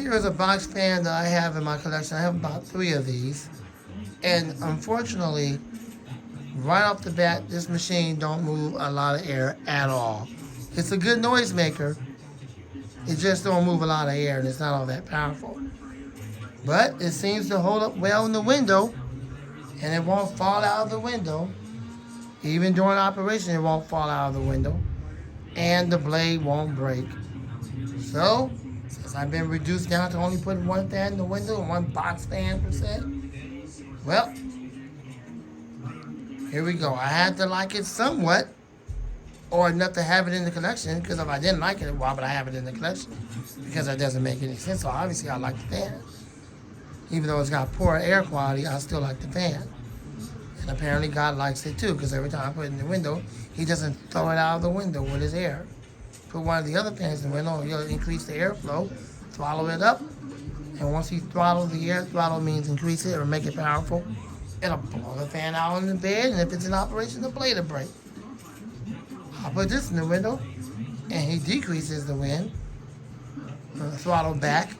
Here is a box fan that I have in my collection. I have about 3 of these. And unfortunately, right off the bat, this machine don't move a lot of air at all. It's a good noise maker. It just don't move a lot of air and it's not all that powerful. But it seems to hold up well in the window and it won't fall out of the window. Even during operation, it won't fall out of the window. And the blade won't break. So, since I've been reduced down to only putting one fan in the window and one box fan per se, well, here we go. I had to like it somewhat, or enough to have it in the collection, because if I didn't like it, why would I have it in the collection? Because that doesn't make any sense. So obviously I like the fan. Even though it's got poor air quality, I still like the fan. And apparently God likes it too, because every time I put it in the window, he doesn't throw it out of the window with his air. Put one of the other fans in the window, he'll increase the airflow, throttle it up, and once he throttles the air, throttle means increase it or make it powerful, it'll blow the fan out in the bed, and if it's in operation, the blade will break. I'll put this in the window, and he decreases the wind, throttle back,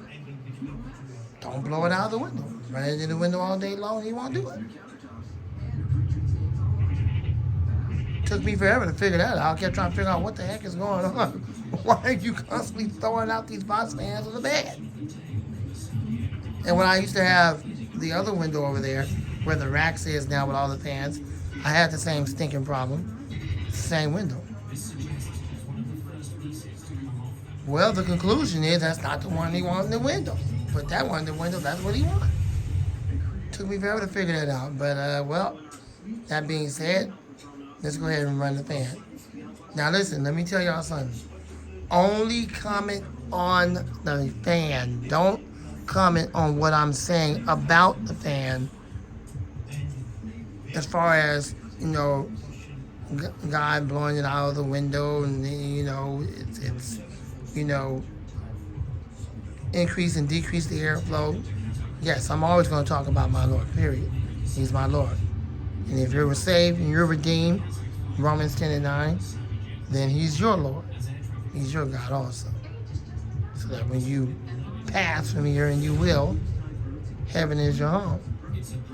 don't blow it out of the window. Run it in the window all day long, he won't do it. Took me forever to figure that out. I kept trying to figure out what the heck is going on. Why are you constantly throwing out these box fans in the bed? And when I used to have the other window over there, where the racks is now with all the fans, I had the same stinking problem. Same window. Well, the conclusion is that's not the one he wanted in the window. Put that one in the window, that's what he wanted. Took me forever to figure that out. But, well, that being said, let's go ahead and run the fan. Now listen, let me tell y'all something. Only comment on the fan. Don't comment on what I'm saying about the fan. As far as, God blowing it out of the window and, it's increase and decrease the airflow. Yes, I'm always going to talk about my Lord, period. He's my Lord. And if you were saved and you're redeemed, Romans 10:9, then he's your Lord. He's your God also. So that when you pass from here, and you will, heaven is your home.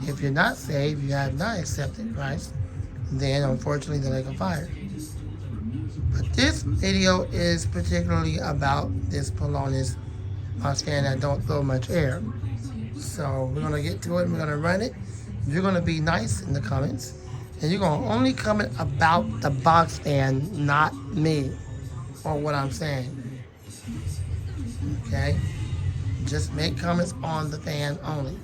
If you're not saved, you have not accepted Christ, then unfortunately the lake of fire. But this video is particularly about this Polonis box fan that don't throw much air. So we're going to get to it. We're going to run it. You're going to be nice in the comments. And you're going to only comment about the box fan, not me, or what I'm saying. Okay? Just make comments on the fan only.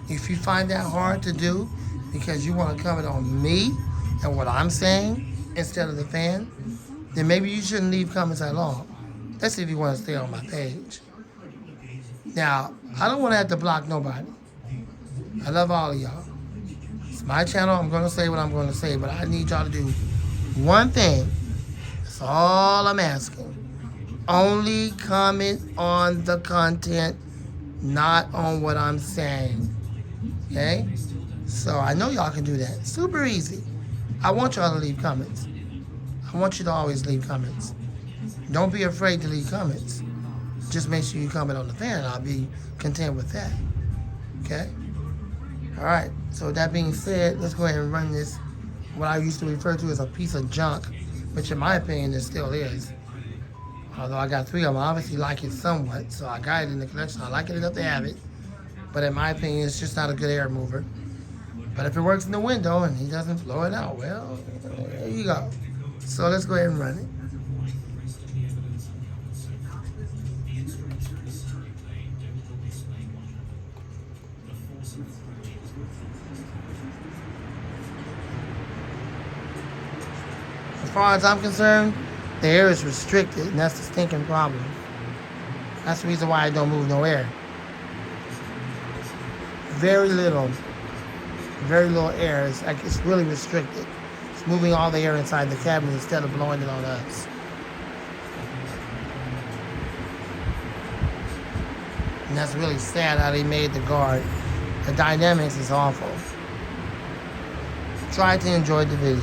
If you find that hard to do because you want to comment on me and what I'm saying instead of the fan, then maybe you shouldn't leave comments at all. That's if you want to stay on my page. Now, I don't want to have to block nobody. I love all of y'all. It's my channel. I'm going to say what I'm going to say, but I need y'all to do one thing. That's all I'm asking. Only comment on the content, not on what I'm saying. Okay? So I know y'all can do that. Super easy. I want y'all to leave comments. I want you to always leave comments. Don't be afraid to leave comments. Just make sure you comment on the fan. I'll be content with that. Okay? Alright. So with that being said, let's go ahead and run this, what I used to refer to as a piece of junk, which in my opinion it still is. Although I got 3 of them, I obviously like it somewhat, so I got it in the collection. I like it enough to have it. But in my opinion, it's just not a good air mover. But if it works in the window and he doesn't blow it out, well, there you go. So let's go ahead and run it. As far as I'm concerned, the air is restricted, and that's the stinking problem. That's the reason why I don't move no air. Very little air. It's really restricted. It's moving all the air inside the cabin instead of blowing it on us. And that's really sad how they made the guard. The dynamics is awful. Try to enjoy the video.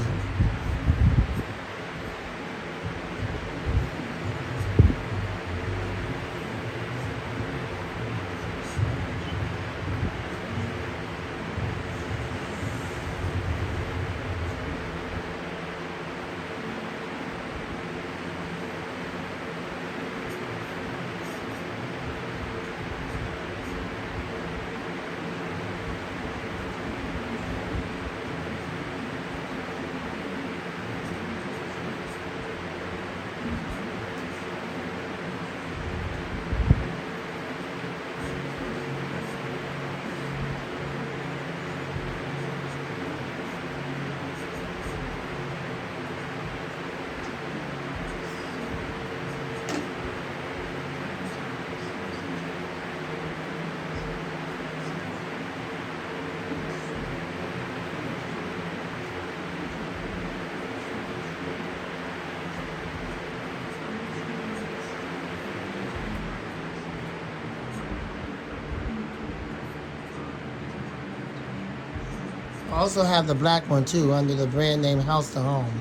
I also have the black one too under the brand name House to Home.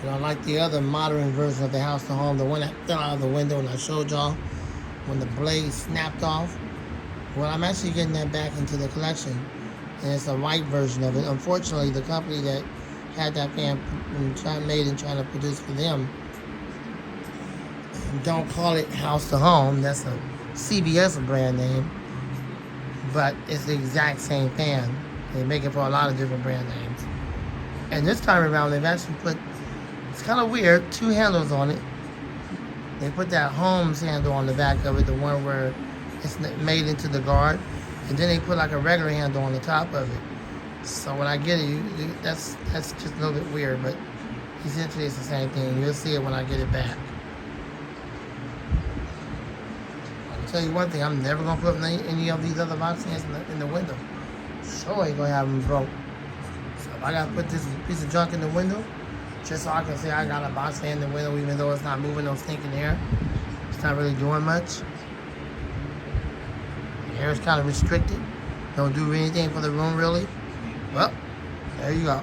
And I like the other modern version of the House to Home, the one that fell out of the window and I showed y'all when the blade snapped off. Well, I'm actually getting that back into the collection, and it's a white version of it. Unfortunately, the company that had that fan made and trying to produce for them don't call it House to Home. That's a CBS brand name, but it's the exact same fan. They make it for a lot of different brand names. And this time around, they've actually put, it's kind of weird, 2 handles on it. They put that Holmes handle on the back of it, the one where it's made into the guard, and then they put like a regular handle on the top of it. So when I get it, that's just a little bit weird, but essentially it's the same thing. You'll see it when I get it back. I'll tell you one thing, I'm never gonna put any of these other box fans in the window. Sure ain't gonna have them broke. So if I gotta put this piece of junk in the window, just so I can say I got a box fan in the window, even though it's not moving no stinking air. It's not really doing much. The air is kind of restricted. Don't do anything for the room really. Well, there you go.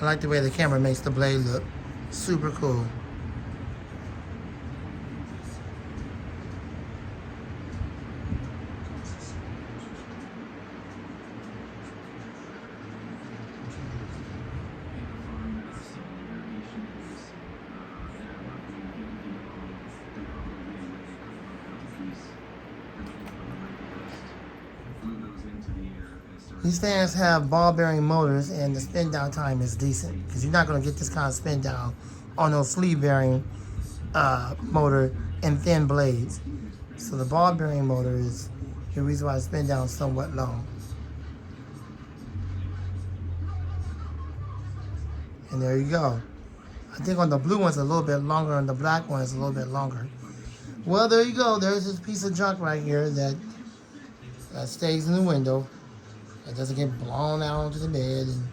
I like the way the camera makes the blade look super cool. These fans have ball bearing motors and the spin down time is decent because you're not going to get this kind of spin down on those sleeve bearing motor and thin blades. So the ball bearing motor is the reason why the spin down is somewhat long. And there you go. I think on the blue one's a little bit longer, and the black one is a little bit longer. Well, there you go. There's this piece of junk right here that stays in the window. It doesn't get blown out onto the bed, and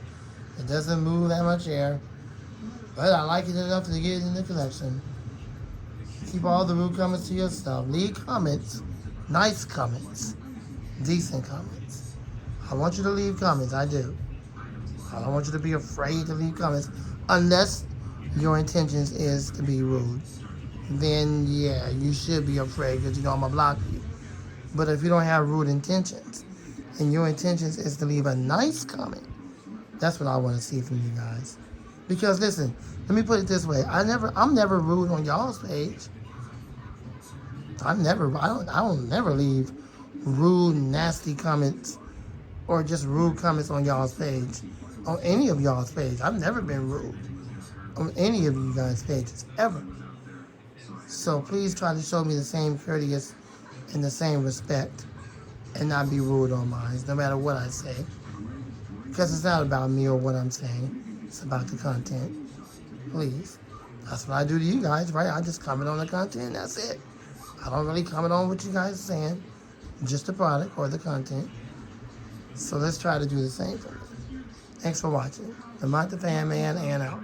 it doesn't move that much air. But I like it enough to get it in the collection. Keep all the rude comments to yourself. Leave comments, nice comments, decent comments. I want you to leave comments, I do. I don't want you to be afraid to leave comments unless your intentions is to be rude. Then yeah, you should be afraid because you know I'm gonna block you. But if you don't have rude intentions, and your intentions is to leave a nice comment, that's what I want to see from you guys. Because listen, let me put it this way: I'm never rude on y'all's page. I don't never leave rude, nasty comments or just rude comments on y'all's page, on any of y'all's page. I've never been rude on any of you guys' pages ever. So please try to show me the same courteous and the same respect, and not be rude on mine, no matter what I say. Because it's not about me or what I'm saying. It's about the content. Please. That's what I do to you guys, right? I just comment on the content, that's it. I don't really comment on what you guys are saying, just the product or the content. So let's try to do the same for me. Thanks for watching. The Mont the Fan Man, and out.